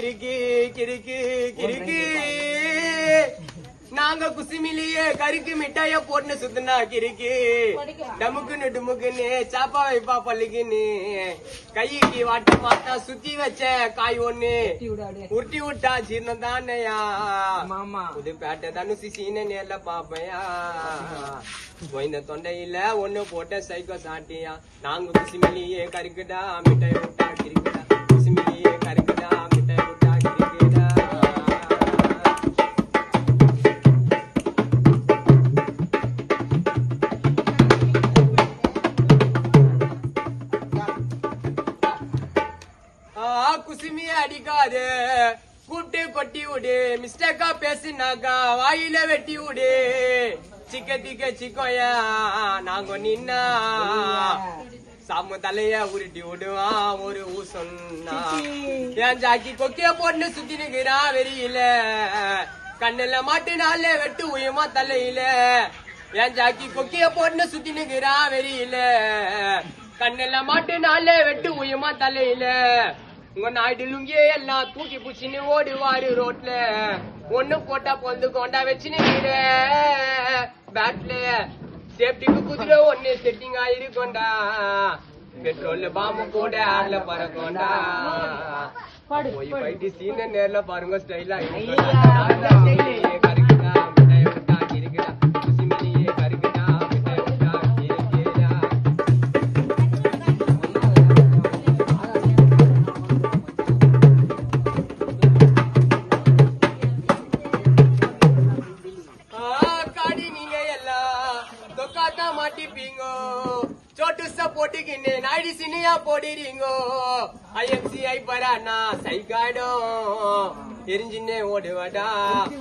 கிறுக்கி கிறுக்கி கிறுக்கி நாங்க குசிமிலியே கறிக்கு மிட்டாய போட்டு சுத்தினா கிறுக்கி டமுக்குன்னு டுமுக்குன்னு சாப்பா வைப்பா பள்ளிக்குன்னு கைக்கு வாட்ட மாட்டா சுத்தி வச்ச காய் ஒண்ணு உருட்டி விட்டா ஜீர்ணம் தானையா புதுப்பேட்டை தனுசி சீன நேர்ல பாப்பையா இந்த தொண்டையில ஒண்ணு போட்ட சைக்கோ சாட்டியா நாங்க குசிமிலியே கறிக்குடா மிட்டாய் விட்டா கிறுக்குடா குசிமிலியே கறிக்குடா மிட்டாய் விட்டா கிறுக்குடா குசுமிய அடிக்காது கூட்டு கொட்டி விடு மிஸ்டேக்கா பேசினாக்கா வாயில வெட்டி விடு சிக்க சிக்கோயா நாங்க நின்னா சாம தலைய உருட்டி விடுவான் ஒரு ஊசன்னா என் ஜாக்கி கொக்கிய போட்டு சுத்தி நிக்கிறா வெறியில கண்ணுல மாட்டுனால வெட்டு உயமா தலையில என் ஜாக்கி கொக்கிய போட்டு சுத்தி நிக்கிறா வெறியில கண்ணுல மாட்டுனால வெட்டு உயமா தலையில உங்க நாயுடு லுங்கியே எல்லாம் தூக்கி புச்சின்னு ஓடுவாரு ரோட்ல ஒண்ணு போட்டா பொந்து கொண்டா வச்சுன்னு பேட்ல சேஃப்டிக்கு குதிரை ஒண்ணு செட்டிங் ஆயிருக்கோண்டா பெட்ரோல் பாம்பு கூட ஆடல பறக்கோண்டா போய் போயிட்டு சீன நேர்ல பாருங்க ஸ்டைலா கருக்குதா மிட்டாய விட்டா கிறுக்குதா குசிமிலியே கருக்குதா மிட்டாய விட்டா கிறுக்குதா காடி நீங்க எல்லாம் தொக்காத்தா மாட்டிப்பீங்கோ சோட்டுச போட்டுக்கின்னு நாயுடு சினியா போடுறீங்கோ ஐஎம்சிஐ பரானா சைக்காடும் எரிஞ்சின்னே ஓடுவாடா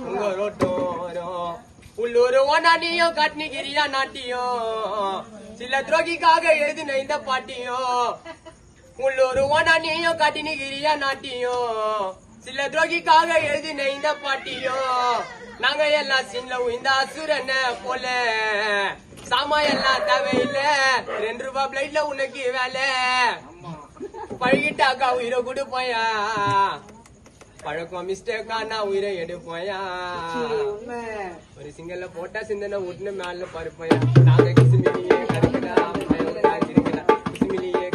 உங்க ரோட்டோரம் உள்ளூர் ஓனானியும் காட்னிகிரியா நாட்டியும் சில துரோகிக்காக எழுதுன இந்த பாட்டியும் உள்ளூர் ஓனானியும் காட்டினிகிரியா நாட்டியும் சில துரோகிக்காக எழுதுன இந்த பாட்டியும் நாங்க எல்லாம் சின்ன இந்த அசுரன போல சாமா எல்லாம் தேவையில்ல ₹2 பிளைட்ல உனக்கு வேலை பழகிட்டாக்கா உயிரை கொடுப்போயா பழக்கம் மிஸ்டேக்கா நான் உயிரை எடுப்போயா ஒரு சிங்கல்ல போட்டா சிந்தனை விட்டுன்னு மேல பருப்போயா நாங்க கிசுமிலியே கருக்குதா கிறுக்குதா கிசுமிலியே